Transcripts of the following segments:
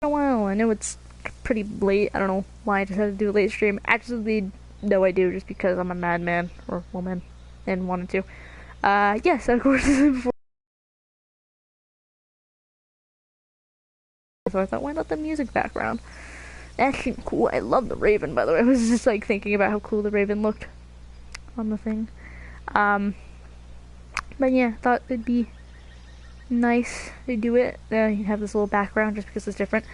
a while. I know it's pretty late. I don't know why I decided to do a late stream. Actually, no, I do, just because I'm a madman or woman and wanted to. Yes, of course. So I thought, why not the music background? That seemed cool. I love the Raven, by the way. I was just like thinking about how cool the Raven looked on the thing. But yeah, thought it'd be nice to do it. You have this little background just because it's different.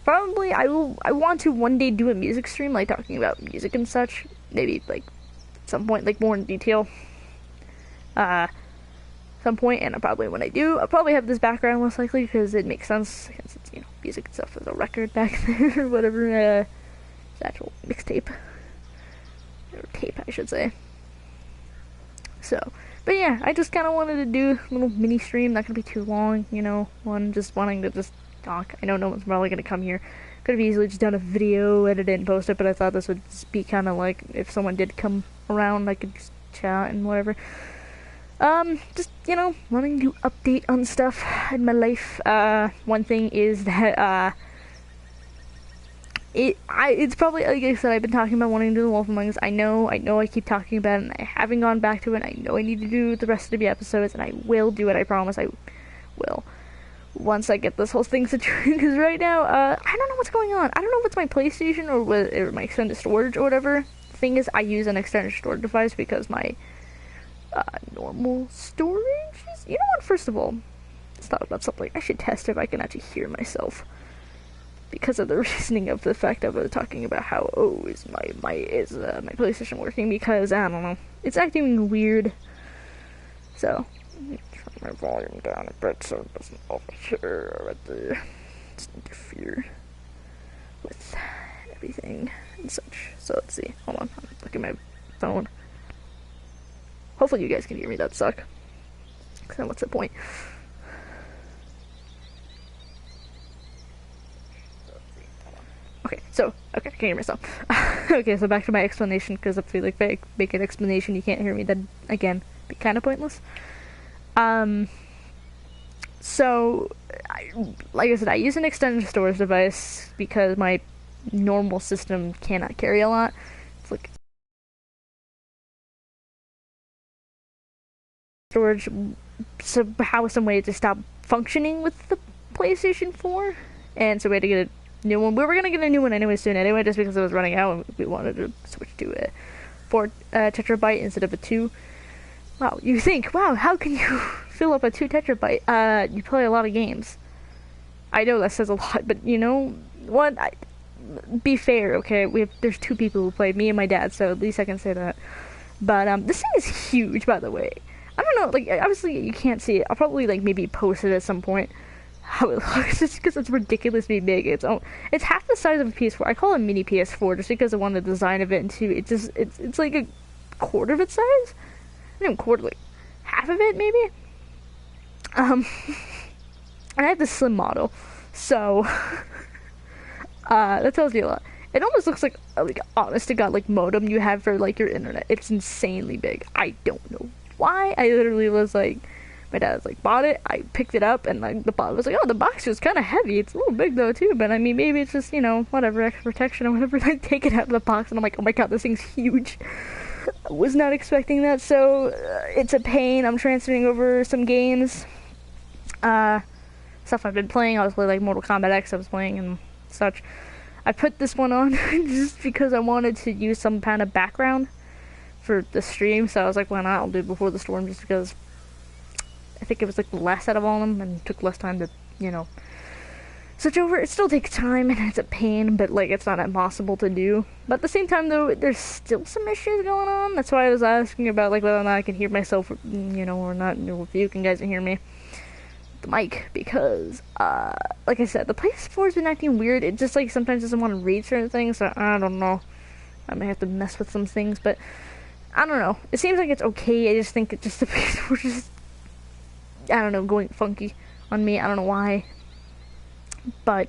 Probably I want to one day do a music stream, like talking about music and such. Maybe like at some point, like more in detail. Some point, and probably when I do, I'll probably have this background most likely because it makes sense. Because it's, you know, music and stuff is a record back there or whatever. It's actual mixtape or tape, I should say. So, but yeah, I just kind of wanted to do a little mini stream, not gonna be too long, you know. Just wanting to just talk. I know no one's probably gonna come here. Could have easily just done a video, edit it, and post it, but I thought this would just be kind of like if someone did come around, I could just chat and whatever. Just, you know, wanting to update on stuff in my life. One thing is that, it's probably, like I said, I've been talking about wanting to do the Wolf Among Us. I know I keep talking about it, and I haven't gone back to it. I know I need to do the rest of the episodes, and I will do it, I promise I will. Once I get this whole thing situated, because right now, I don't know what's going on. I don't know if it's my PlayStation or my extended storage or whatever. The thing is, I use an extended storage device because my normal storage is, you know what, first of all, let's thought about something. I should test if I can actually hear myself, because of the reasoning of the fact I was talking about how, is my PlayStation working, because I don't know, it's acting weird. So let me turn my volume down a bit so it doesn't overhear right there, just interfere with everything and such. So let's see, hold on, I'm looking at my phone. Hopefully you guys can hear me, that suck. Because then what's the point? Okay, I can hear myself. Okay, so back to my explanation, because if we like make an explanation you can't hear me, then again, be kind of pointless. So, like I said, I use an extended storage device because my normal system cannot carry a lot. It's like storage somehow, some way to stop functioning with the PlayStation 4, and so we had to get a new one. We were gonna get a new one anyway soon anyway, just because it was running out, and we wanted to switch to a 4 tetrabyte instead of a 2. Wow, you think, wow, how can you fill up a 2 tetrabyte? You play a lot of games. I know that says a lot, but you know what? Be fair, okay? There's 2 people who play, me and my dad, so at least I can say that. But this thing is huge, by the way. I don't know, like, obviously you can't see it. I'll probably, like, maybe post it at some point, how it looks, just because it's ridiculously big. It's half the size of a PS4. I call it a mini PS4 just because I want the design of it, and too, it's like a quarter of its size? Not even quarter, like, half of it, maybe? And I have the slim model, so, that tells you a lot. It almost looks like honest to God, like, modem you have for, like, your internet. It's insanely big. I don't know why. I literally was like, my dad was like, bought it, I picked it up, and like the bottom was like, oh, the box was kind of heavy, it's a little big though too, but I mean, maybe it's just, you know, whatever, extra protection or whatever. I take it out of the box, and I'm like, oh my god, this thing's huge. I was not expecting that, so it's a pain. I'm transferring over some games, stuff I've been playing, obviously, like Mortal Kombat X I was playing and such. I put this one on just because I wanted to use some kind of background for the stream, so I was like, why not? I'll do it before the storm, just because I think it was like the last out of all of them and took less time to, you know, switch over. It still takes time and it's a pain, but like it's not impossible to do. But at the same time though, there's still some issues going on. That's why I was asking about like whether or not I can hear myself, you know, or not, or if you guys can hear me. The mic, because like I said, the PS4's been acting weird. It just like sometimes doesn't want to read certain things, so I don't know. I may have to mess with some things, but I don't know. It seems like it's okay. I just think it just the PS4 just, I don't know, going funky on me. I don't know why. But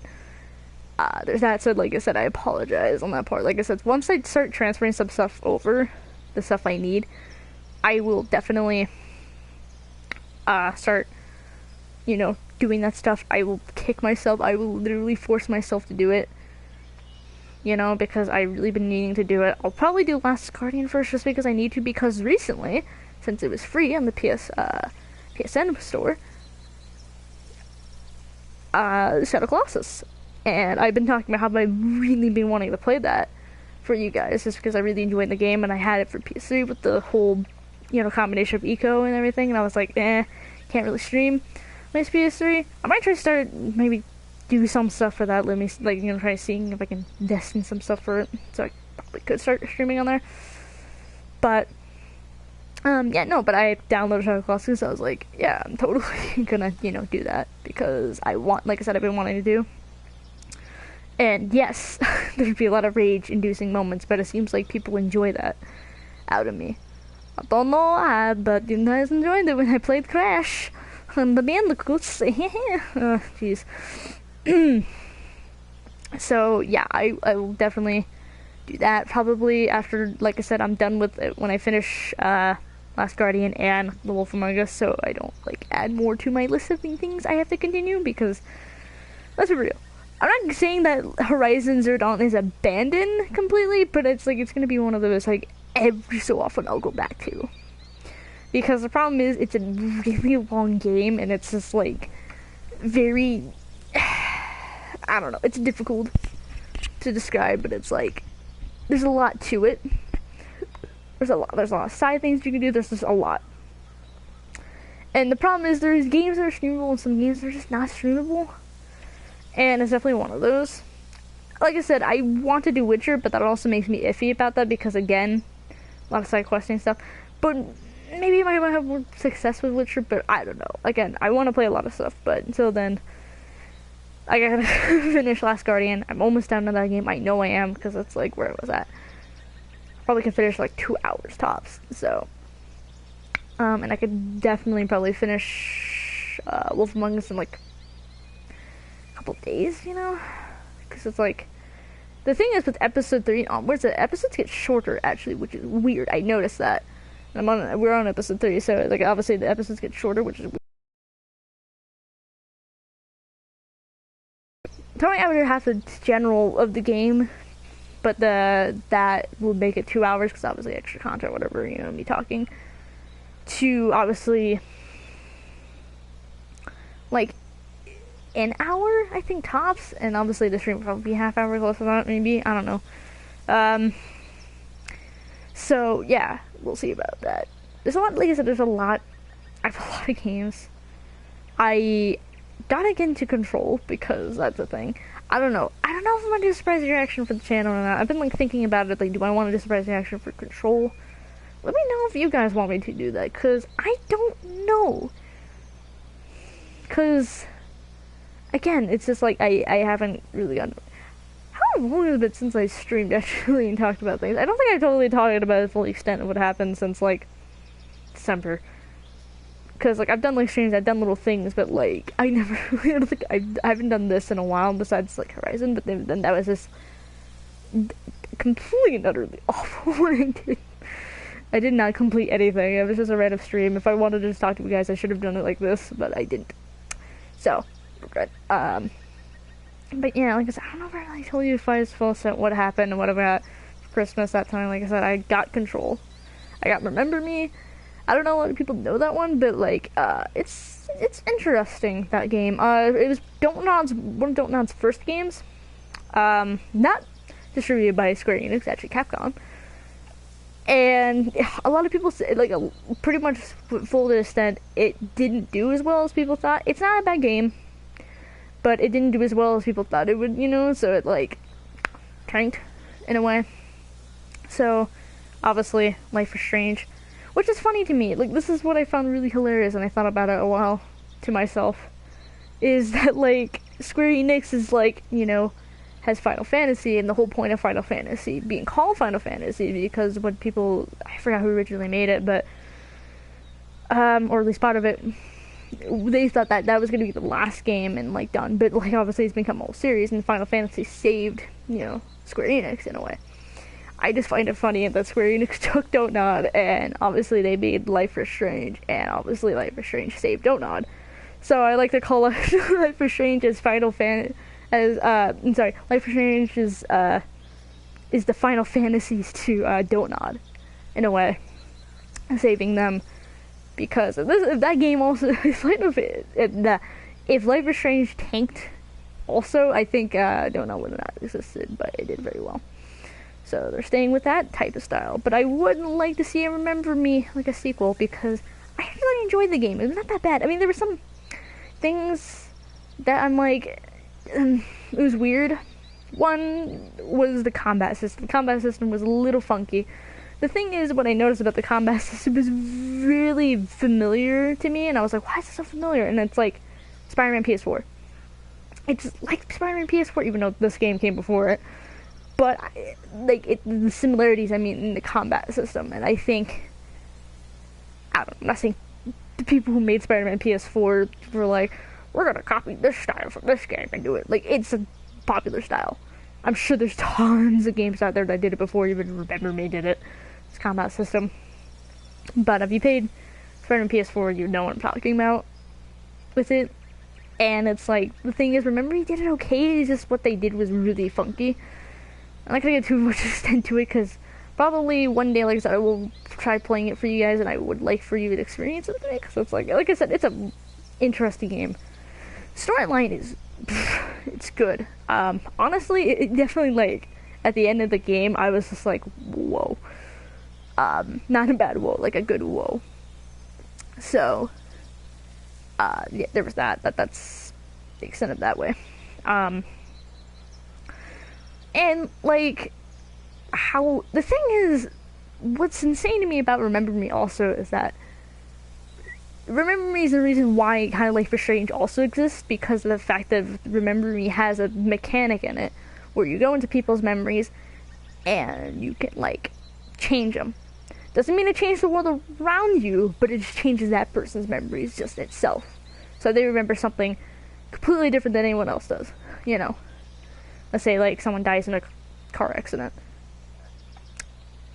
there's that. So like I said, I apologize on that part. Like I said, once I start transferring some stuff over, the stuff I need, I will definitely start, you know, doing that stuff, I will kick myself. I will literally force myself to do it. You know, because I've really been needing to do it. I'll probably do Last Guardian first just because I need to, because recently, since it was free on the PSN store, Shadow Colossus. And I've been talking about how I've really been wanting to play that for you guys, just because I really enjoyed the game, and I had it for PS3 with the whole, you know, combination of eco and everything, and I was like, can't really stream my PS3. I might try to start, maybe do some stuff for that. Let me, like, you know, try seeing if I can destine some stuff for it, so I probably could start streaming on there. But yeah, no, but I downloaded Shadow Colossus, so I was like, yeah, I'm totally gonna, you know, do that, because I want, like I said, I've been wanting to do. And yes, there'd be a lot of rage-inducing moments, but it seems like people enjoy that out of me. I don't know why, but you guys enjoyed it when I played Crash and the Bandicoots. Oh, jeez. So, yeah, I will definitely do that probably after, like I said, I'm done with it when I finish Last Guardian and The Wolf Among Us, so I don't, like, add more to my list of things I have to continue, because let's be real. I'm not saying that Horizon Zero Dawn is abandoned completely, but it's like, it's gonna be one of those, like, every so often I'll go back to. Because the problem is, it's a really long game, and it's just, like, very, I don't know, it's difficult to describe, but it's like, there's a lot to it. There's a lot of side things you can do, there's just a lot. And the problem is, there's games that are streamable, and some games that are just not streamable. And it's definitely one of those. Like I said, I want to do Witcher, but that also makes me iffy about that, because again, a lot of side questing stuff. But maybe I might have more success with Witcher, but I don't know. Again, I want to play a lot of stuff, but until then, I gotta finish Last Guardian. I'm almost done with that game. I know I am, because it's like where I was at. Probably can finish like 2 hours tops. So, and I could definitely probably finish Wolf Among Us in like couple days, you know, because it's like, the thing is with episode 3 onwards, the episodes get shorter actually, which is weird. I noticed that. We're on episode 3, so like obviously the episodes get shorter, which is weird. Totally, I would have the general of the game, but that will make it 2 hours, because obviously extra content, whatever, you know, me talking to obviously like an hour, I think, tops, and obviously the stream will probably be half hour, close to that, maybe, I don't know. So, yeah, we'll see about that. There's a lot, like I said, there's a lot, I have a lot of games. I gotta get into Control, because that's the thing. I don't know if I'm gonna do a surprise reaction for the channel or not. I've been, like, thinking about it, like, do I want to do a surprise reaction for Control? Let me know if you guys want me to do that, because I don't know. Because again, it's just like, I haven't really gotten... How long has it been since I streamed, actually, and talked about things? I don't think I've totally talked about the full extent of what happened since, like, December. Because, like, I've done, like, streams, I've done little things, but, like, I never... I don't think I haven't done this in a while, besides, like, Horizon, but then that was just completely and utterly awful what I did. I did not complete anything. It was just a random stream. If I wanted to just talk to you guys, I should have done it like this, but I didn't. So... regret. But yeah, like I said, I don't know if I really told you if I was full set what happened and what I got for Christmas that time. Like I said, I got Control. I got Remember Me. I don't know a lot of people know that one, but like, it's interesting, that game. It was one of Dontnod's first games. Not distributed by Square Enix, actually Capcom. And a lot of people say, like, pretty much full extent, it didn't do as well as people thought. It's not a bad game, but it didn't do as well as people thought it would, you know, so it, like, tanked, in a way. So, obviously, Life is Strange, which is funny to me. Like, this is what I found really hilarious, and I thought about it a while to myself, is that, like, Square Enix is, like, you know, has Final Fantasy, and the whole point of Final Fantasy being called Final Fantasy, because when people, I forgot who originally made it, but, or at least part of it, they thought that that was going to be the last game and, like, done, but, like, obviously it's become a whole series, and Final Fantasy saved, you know, Square Enix in a way. I just find it funny that Square Enix took Dontnod, and obviously they made Life is Strange, and obviously Life is Strange saved Dontnod. So I like to call Life is Strange as Life is Strange is the Final Fantasies to Donut, in a way, saving them, because if that game also if Life is Strange tanked also, I think Donut would have not existed, but it did very well. So they're staying with that type of style. But I would like to see Remember Me like a sequel, because I really enjoyed the game. It was not that bad. I mean, there were some things that I'm like, it was weird. One was the combat system. The combat system was a little funky. The thing is, what I noticed about the combat system is really familiar to me, and I was like, why is it so familiar? And it's like Spider-Man PS4. It's like Spider-Man PS4, even though this game came before it. But the similarities, I mean, in the combat system, and I think, I'm not saying the people who made Spider-Man PS4 were like, we're gonna copy this style from this game and do it. Like, it's a popular style. I'm sure there's tons of games out there that did it before even Remember Me did it. It's combat system. But if you paid Spider-Man PS4, you know what I'm talking about with it. And it's like, the thing is, Remember Me did it okay, it's just what they did was really funky. I'm not gonna get too much into it, because probably one day, like I said, I will try playing it for you guys, and I would like for you to experience it with me, because it's like I said, it's a interesting game. Storyline is, it's good. Honestly, it definitely, like, at the end of the game, I was just like, whoa. Not a bad whoa, like a good whoa. So, yeah, there was that's the extent of that way. And, like, how, the thing is, what's insane to me about Remember Me also is that Remember Me is the reason why kind of Life is Strange also exists, because of the fact that Remember Me has a mechanic in it where you go into people's memories and you can, like, change them. Doesn't mean it changes the world around you, but it just changes that person's memories just itself. So they remember something completely different than anyone else does, you know. Let's say, like, someone dies in a car accident.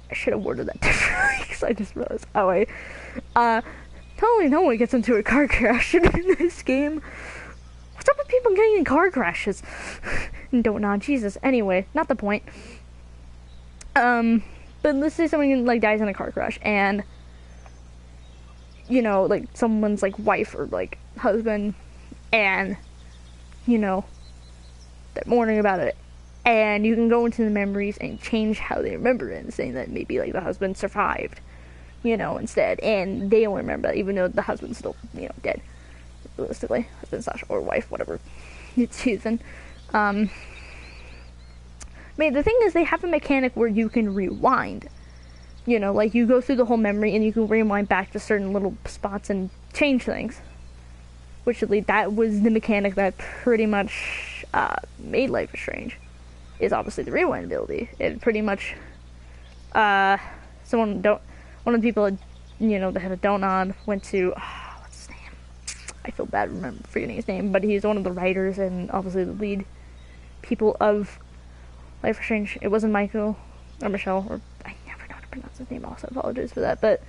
I should have worded that differently, because I just realized how totally no one gets into a car crash in this game. What's up with people getting in car crashes? Don't know, Jesus. Anyway, not the point. But let's say someone, like, dies in a car crash, and, you know, like, someone's, like, wife or, like, husband, and, you know, they're mourning about it, and you can go into the memories and change how they remember it, and saying that maybe, like, the husband survived, you know, instead, and they only remember that, even though the husband's still, you know, dead, realistically, husband / or wife, whatever it's choosing. I mean, the thing is, they have a mechanic where you can rewind, you know, like, you go through the whole memory, and you can rewind back to certain little spots and change things, which, at least, that was the mechanic that pretty much made Life is Strange, is obviously the rewind ability. It pretty much, one of the people, you know, that had a donut went to, what's his name? I feel bad forgetting his name, but he's one of the writers and obviously the lead people of Life is Strange. It wasn't Michael or Michelle, or I never know how to pronounce his name, also apologize for that, but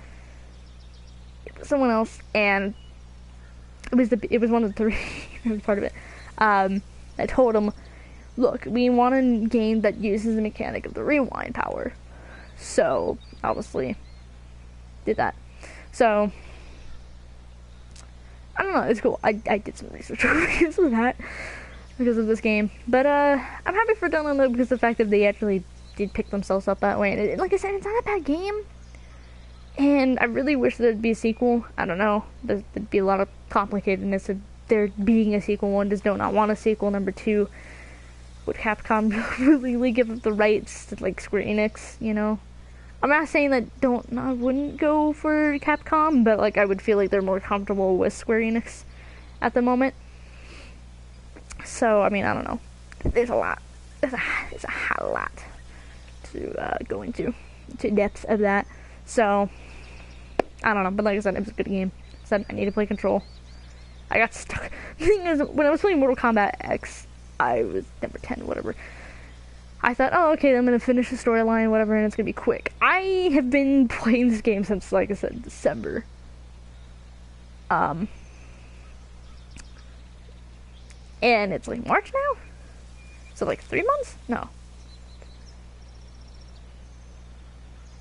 it was someone else, and it was one of the three part of it. I told him, look, we want a game that uses the mechanic of the rewind power. So, obviously, did that. So, I don't know, it's cool. I did some research because of that, because of this game. But, I'm happy for Donut because of the fact that they actually did pick themselves up that way. And like I said, it's not a bad game. And I really wish there'd be a sequel. I don't know. There'd be a lot of complicatedness of there being a sequel. One, does not want a sequel. Number two, would Capcom really give up the rights to, like, Square Enix, you know? I'm not saying that I wouldn't go for Capcom, but, like, I would feel like they're more comfortable with Square Enix at the moment. So, I mean, I don't know. There's a lot. There's a lot to go into depth of that. So, I don't know. But like I said, it was a good game. I said I need to play Control. I got stuck. The thing is, when I was playing Mortal Kombat X, I was number 10, whatever. I thought, oh, okay, I'm going to finish the storyline, whatever, and it's going to be quick. I have been playing this game since, like I said, December. And it's like March now? So like 3 months? No.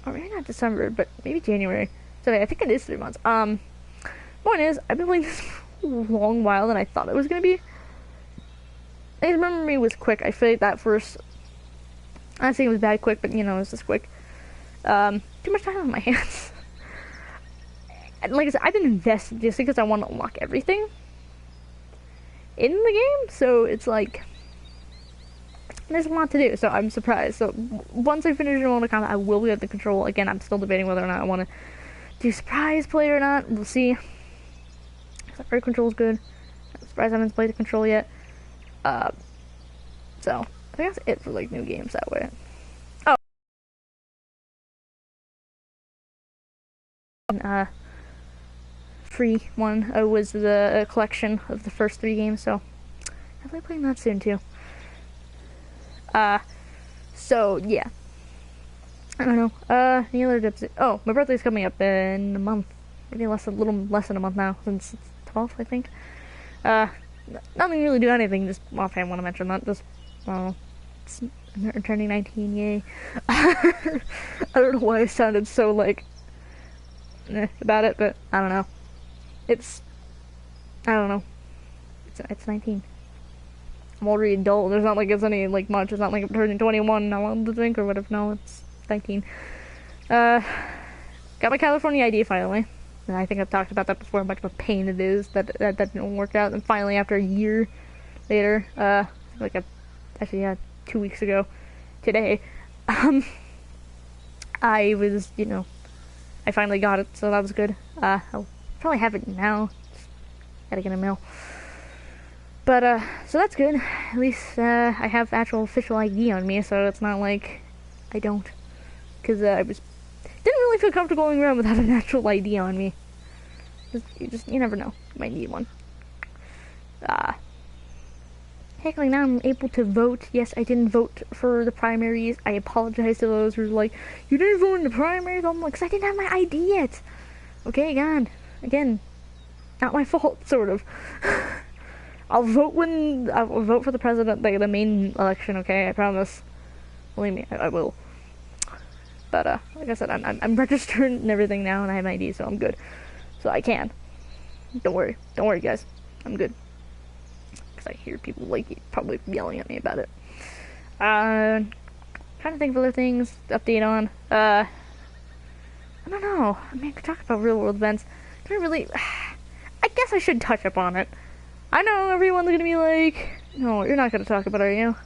Or maybe not December, but maybe January. So yeah, I think it is 3 months. Point is, I've been playing this for a long while than I thought it was gonna be. I remember it was quick. I feel like that first, I'm not saying it was bad quick, but you know, it was just quick. Too much time on my hands. And like I said, I've been invested just because I want to unlock everything in the game, so it's like there's a lot to do, so I'm surprised. So once I finish Mortal Kombat, I will get the control. Again, I'm still debating whether or not I want to do surprise play or not. We'll see. Air control is good. I'm surprised I haven't played the control yet. So I think that's it for like new games that way. Oh, free one was the collection of the first 3 games, so I'll be playing that soon too. So yeah, I don't know. Any other tips? Oh, my birthday's coming up in a month. Maybe a little less than a month now, since it's 12th, I think. Nothing really do anything. Just offhand want to mention that. Just I'm turning 19. Yay! I don't know why I sounded so like about it, but I don't know. I don't know. It's 19. I'm already adult. There's not like it's any like much. It's not like I'm turning 21. I want to think or whatever. No, it's 19. Got my California ID finally. And I think I've talked about that before. How much of a pain it is that didn't work out. And finally, after a year later, actually yeah, 2 weeks ago, today, I was I finally got it, so that was good. I'll probably have it now. Just gotta get a mail. But, so that's good. At least, I have actual official ID on me, so it's not like I don't. Because, didn't really feel comfortable going around without an actual ID on me. You never know. You might need one. Heck, like now I'm able to vote. Yes, I didn't vote for the primaries. I apologize to those who are like, you didn't vote in the primaries? I'm like, 'cause I didn't have my ID yet. Okay, God. Again, not my fault, sort of. I'll vote for the president, like the main election, okay? I promise. Believe me, I will. But, like I said, I'm registered and everything now, and I have my ID, so I'm good. So I can. Don't worry, guys. I'm good. I hear people like probably yelling at me about it. Trying to think of other things to update on. I don't know. I mean, I could talk about real world events. Can I really? I guess I should touch upon it. I know everyone's gonna be like, "No, you're not gonna talk about it, are you?"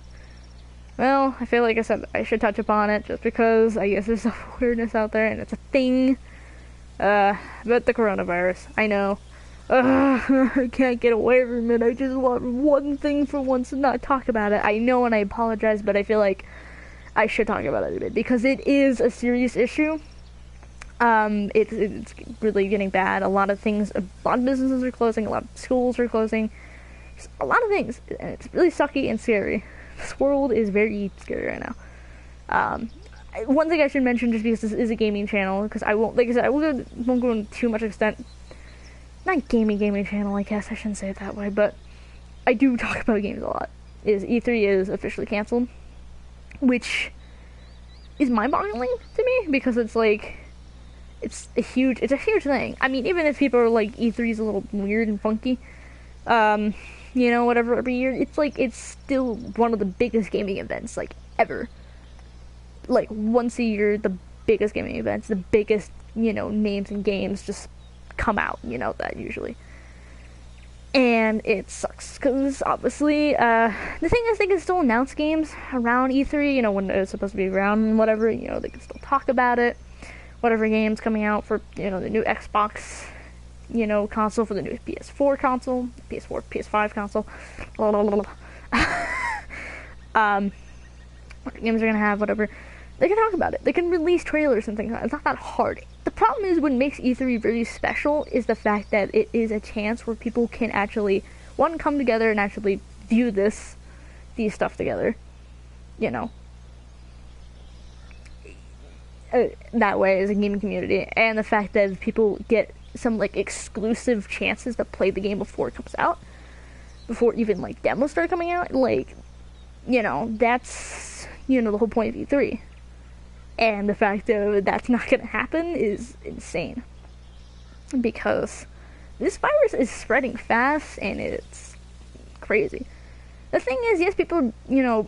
Well, I feel like I said I should touch upon it just because I guess there's awareness out there and it's a thing. But the coronavirus, I know. I can't get away from it. I just want one thing for once and not talk about it. I know and I apologize, but I feel like I should talk about it a bit because it is a serious issue. It's really getting bad. A lot of businesses are closing, a lot of schools are closing. Just a lot of things, and it's really sucky and scary. This world is very scary right now. One thing I should mention, just because this is a gaming channel, because I won't, like I said, I won't go into too much extent. Not gaming channel, I guess I shouldn't say it that way, but I do talk about games a lot. Is E3 is officially canceled, which is mind-boggling to me because it's like it's a huge thing. I mean, even if people are like E3 is a little weird and funky, whatever every year, it's still one of the biggest gaming events like ever. Like once a year, the biggest gaming events, the biggest names and games just come out, that usually. And it sucks, because obviously, the thing is they can still announce games around E3, when it's supposed to be around and whatever, they can still talk about it. Whatever game's coming out for, the new Xbox, console, for the new PS4 console, PS4, PS5 console, what games are gonna have, whatever. They can talk about it. They can release trailers and things like that. It's not that hard. The problem is what makes E3 very special is the fact that it is a chance where people can actually, one, come together and actually view these stuff together. That way as a gaming community. And the fact that people get some, like, exclusive chances to play the game before it comes out. before even like demos started coming out. Like, that's the whole point of E3. And the fact that that's not going to happen is insane. Because this virus is spreading fast and it's crazy. The thing is, yes, people are,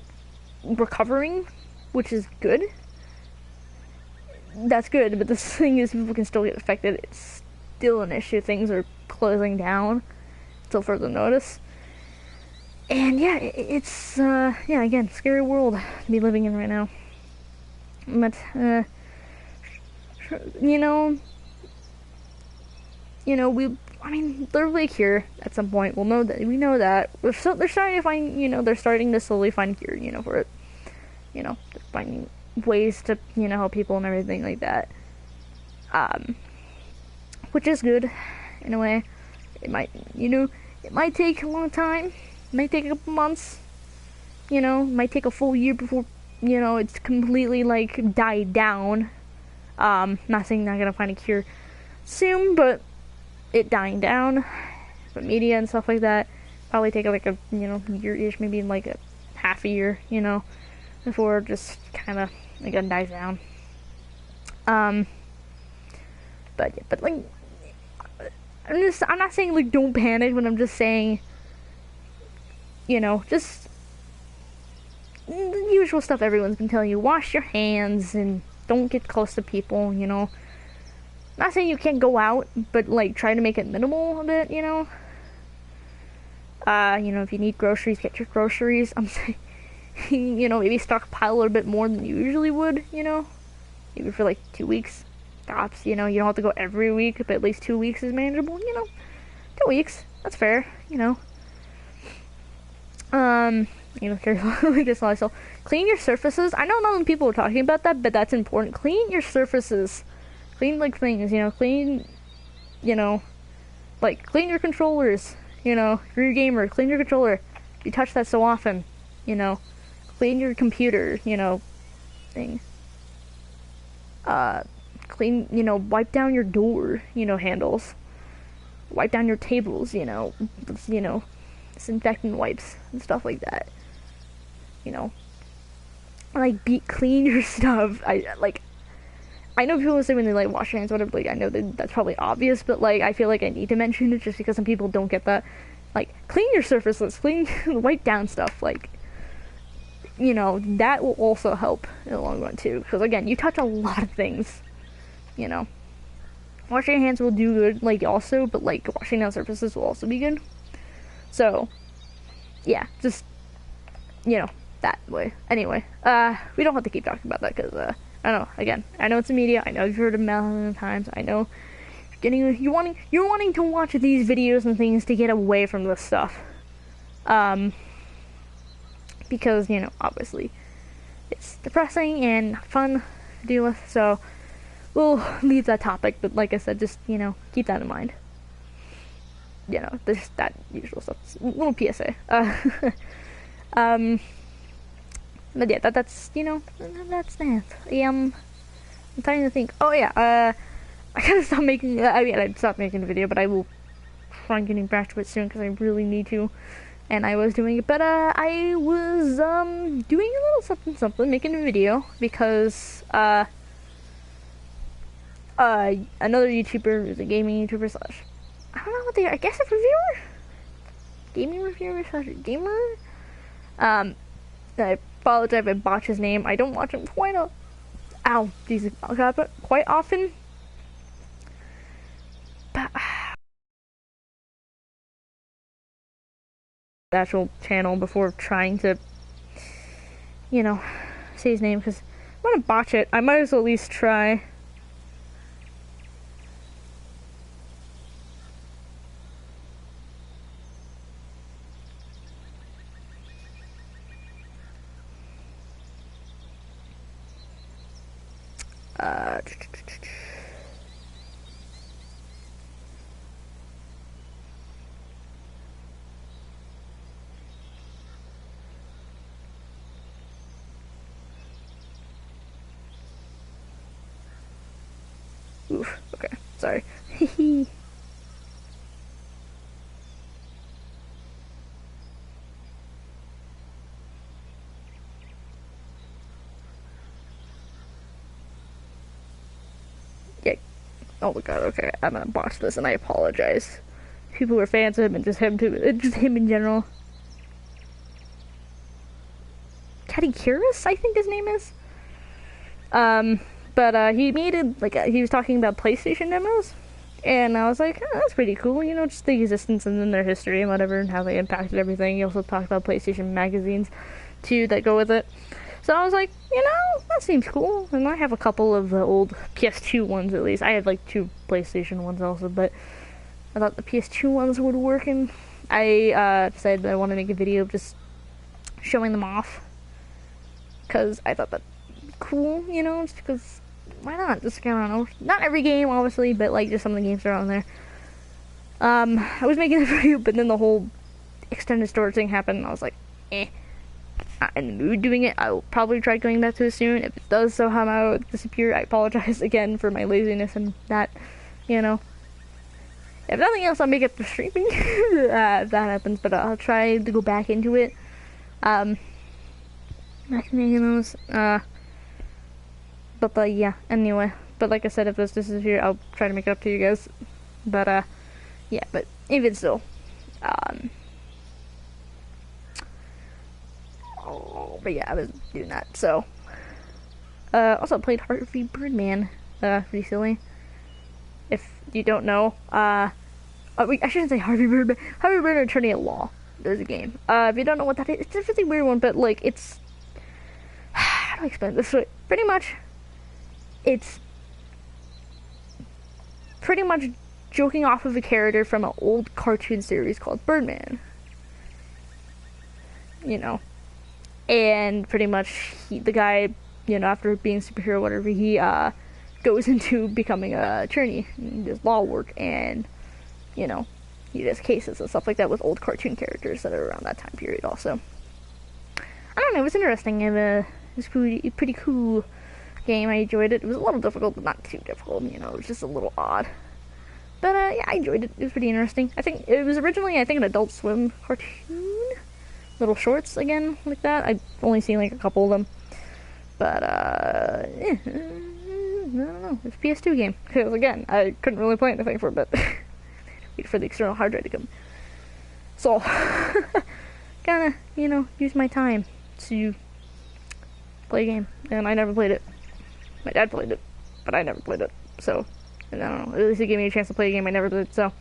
recovering, which is good. That's good, but the thing is, people can still get affected. It's still an issue. Things are closing down until further notice. And yeah, it's, again, scary world to be living in right now. But, there'll be a cure at some point. We know that. They're starting to find, they're starting to slowly find a cure, for it. They're finding ways to, help people and everything like that. Which is good, in a way. It might take a long time. It might take a couple months. It might take a full year before, it's completely, like, died down. Not saying not gonna find a cure soon, but it dying down. But media and stuff like that probably take, like, a, year-ish, maybe, like, a half a year, before it just kind of, again, dies down. But, like, I'm not saying, like, don't panic, but I'm just saying, just the usual stuff everyone's been telling you. Wash your hands and don't get close to people, Not saying you can't go out, but, like, try to make it minimal a bit, if you need groceries, get your groceries. I'm saying, maybe stockpile a little bit more than you usually would, maybe for, like, 2 weeks. Tops, you don't have to go every week, but at least 2 weeks is manageable, 2 weeks, that's fair, carefully just myself. Clean your surfaces. I know not many people are talking about that, but that's important. Clean your surfaces. Clean, like, things, clean, like, clean your controllers, if you're a gamer, clean your controller. You touch that so often, clean your computer, thing. Clean, wipe down your door, handles. Wipe down your tables, disinfectant wipes and stuff like that. Like, clean your stuff. I know people say when they, like, wash their hands, whatever, like, I know that's probably obvious, but, like, I feel like I need to mention it just because some people don't get that. Like, clean your surfaces, wipe down stuff, like, that will also help in the long run, too, because, again, you touch a lot of things, Washing your hands will do good, like, also, but, like, washing down surfaces will also be good. So, yeah, just, that way. Anyway, we don't have to keep talking about that, because, I don't know, again, I know it's a media, I know you've heard it a million times, I know you're wanting to watch these videos and things to get away from this stuff. Because, obviously, it's depressing and not fun to deal with, so we'll leave that topic, but like I said, just, keep that in mind. There's that usual stuff. Little PSA. But yeah, that's, that's that. I'm trying to think. Oh yeah, I gotta stop making, I'd stop making a video, but I will try on getting back to it soon, because I really need to. And I was doing it, but, I was, doing a little something, making a video, because, another YouTuber is a gaming YouTuber slash, I don't know what they are, I guess a reviewer? Gaming reviewer slash gamer? I apologize if I botch his name. I don't watch him quite often. But, the actual channel before trying to, say his name, because I'm gonna botch it. I might as well at least try. Oof, okay, sorry. Oh my god, okay, I'm gonna botch this, and I apologize. People who are fans of him, and just him too, just him in general. Caddy Kiris, I think his name is. But he made it, like, he was talking about PlayStation demos, and I was like, oh, that's pretty cool, you know, just the existence and then their history and whatever, and how they impacted everything. He also talked about PlayStation magazines, too, that go with it. So I was like, you know, that seems cool. And I have a couple of the old PS2 ones, at least. I have, like, 2 PlayStation ones also, but I thought the PS2 ones would work, and I decided that I want to make a video of just showing them off, because I thought that cool, you know, just because, why not, just, I don't know, not every game, obviously, but, like, just some of the games that are on there. I was making a video, but then the whole extended storage thing happened, and I was like, not in the mood doing it. I'll probably try going back to it soon. If it does somehow disappear, I apologize again for my laziness and that, you know. If nothing else, I'll make it for streaming, if that happens, but I'll try to go back into it. Back to making those, but yeah, anyway. But like I said, if this disappears, I'll try to make it up to you guys. But, yeah, but even still, but yeah, I was doing that, so. Also played Harvey Birdman, recently. If you don't know, I shouldn't say Harvey Birdman. Harvey Birdman Attorney at Law. There's a game. If you don't know what that is, it's a really weird one, but, like, it's, how do I explain this? Pretty much, it's pretty much joking off of a character from an old cartoon series called Birdman. You know. And pretty much, the guy, you know, after being a superhero or whatever, he, goes into becoming a attorney and does law work, and, you know, he does cases and stuff like that with old cartoon characters that are around that time period also. I don't know, it was interesting, and, it was pretty cool game. I enjoyed it. It was a little difficult, but not too difficult, you know, it was just a little odd. But, yeah, I enjoyed it. It was pretty interesting. I think it was originally, an Adult Swim cartoon? Little shorts, again, like that. I've only seen, like, a couple of them. But, yeah, I don't know. It's a PS2 game. Because, again, I couldn't really play anything for a bit. Wait for the external hard drive to come. So, kinda, you know, use my time to play a game. And I never played it. My dad played it, but I never played it. So, I don't know. At least it gave me a chance to play a game I never did. So, at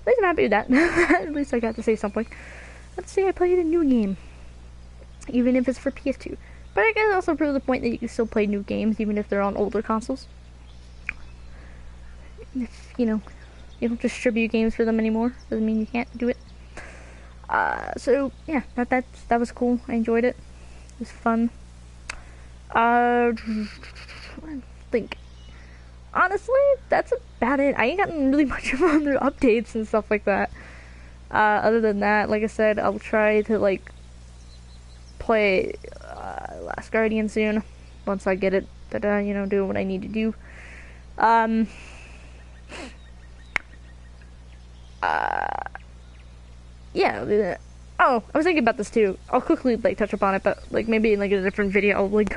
least I'm happy with that. At least I got to say something. Let's say I played a new game. Even if it's for PS2. But I guess also prove the point that you can still play new games even if they're on older consoles. If, you know, you don't distribute games for them anymore, doesn't mean you can't do it. So yeah, that was cool. I enjoyed it. It was fun. I think honestly, that's about it. I ain't gotten really much of other updates and stuff like that. Other than that, like I said, I'll try to, like, play Last Guardian soon, once I get it, you know, doing what I need to do. Yeah, oh, I was thinking about this too. I'll quickly, like, touch upon it, but, like, maybe in, like, a different video, I'll, like,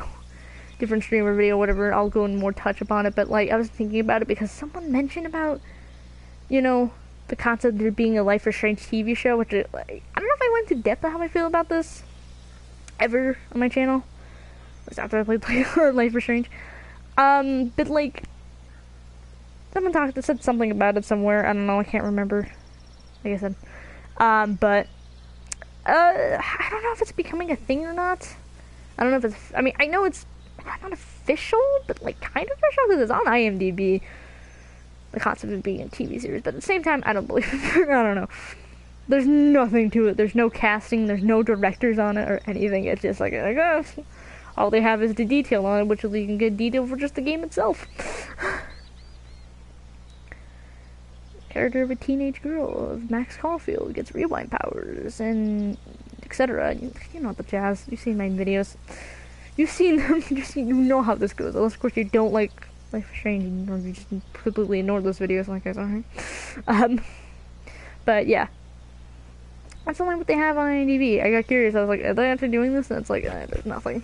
different streamer video, whatever, I'll go in more touch upon it, but, like, I was thinking about it because someone mentioned about, you know, the concept of there being a Life is Strange TV show, which, like, I don't know if I went into depth on how I feel about this, ever, on my channel, at least after I played Life is Strange, but, like, someone said something about it somewhere, I don't know, I can't remember, like I said, but, I don't know if it's becoming a thing or not. I don't know if it's, I mean, I know it's not official, but, like, kind of official, because it's on IMDb, the concept of being a TV series, but at the same time, I don't believe it. I don't know. There's nothing to it. There's no casting, there's no directors on it, or anything. It's just like all they have is the detail on it, which you can get detail for just the game itself. Character of a teenage girl of Max Caulfield gets rewind powers and etc. You know the jazz. You've seen my videos. You've seen them. You know how this goes. Unless of course you don't like Life is Strange, or you just completely ignore those videos. Like I said, but yeah, that's only what they have on IMDb. I got curious. I was like, are they actually doing this? And it's like, there's nothing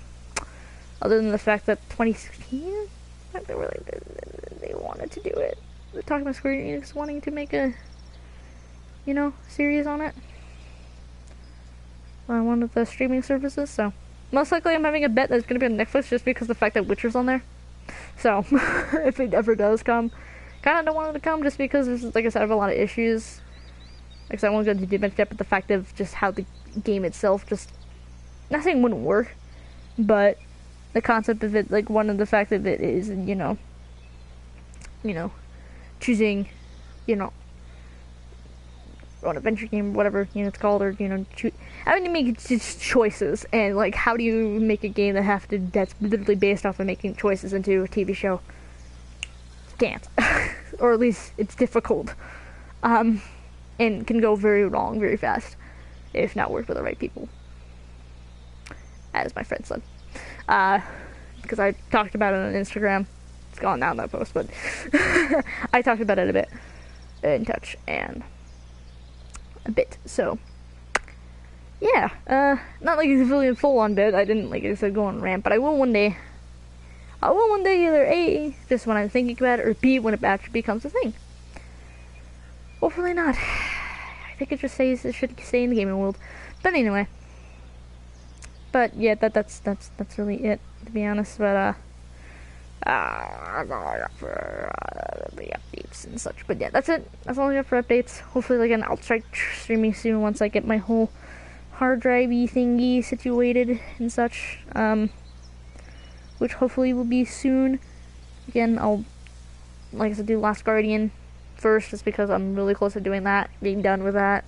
other than the fact that 2016, they were like, they wanted to do it. talking about Square Enix wanting to make a, series on it. On one of the streaming services, so most likely I'm having a bet that it's gonna be on Netflix just because of the fact that Witcher's on there. So, if it ever does come, kinda don't want it to come just because, like I said, I have a lot of issues. Like I said, I won't go into deep depth, but the fact of just how the game itself just, not saying wouldn't work, but the concept of it, like one of the fact of it is, choosing, or an adventure game, whatever it's called, or having to make just choices, and like how do you make a game that's literally based off of making choices into a TV show? Can't, or at least it's difficult, and can go very wrong very fast if not worked with the right people, as my friend said. Because I talked about it on Instagram. It's gone now in that post, but I talked about it a bit in touch and a bit. So yeah, not like it's really a full-on bit. I didn't, like I said, go on rant, but I will one day. I will one day, either A, just when I'm thinking about it, or B, when it actually becomes a thing. Hopefully not. I think it should stay in the gaming world. But anyway. But yeah, that's really it, to be honest. But the updates and such. But yeah, that's it. That's all I got for updates. Hopefully, again, I'll try streaming soon once I get my whole hard drive-y thingy situated and such. Which hopefully will be soon. Again, I'll, like I said, do Last Guardian first, just because I'm really close to doing that, being done with that,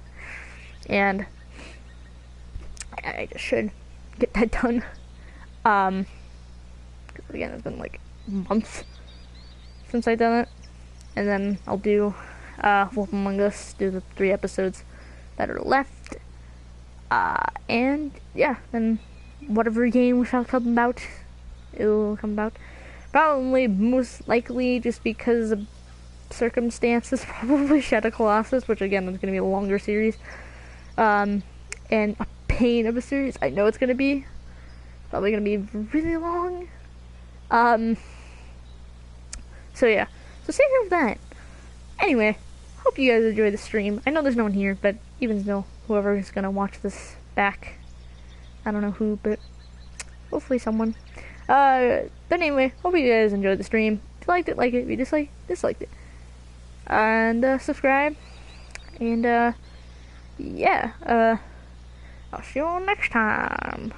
and I just should get that done. Because again, it's been like months since I've done it, and then I'll do Wolf Among Us, do the 3 episodes that are left, and yeah, then whatever game shall come about, it will come about. Probably, most likely, just because of circumstances, probably Shadow Colossus, which again is going to be a longer series, and a pain of a series. I know it's going to be probably going to be really long. So yeah, so stay here for that. Anyway, hope you guys enjoy the stream. I know there's no one here, but even still, whoever is going to watch this back, I don't know who, but hopefully someone. But anyway, hope you guys enjoyed the stream. If you liked it, like it. If you disliked it. And, subscribe. And, yeah, I'll see you all next time.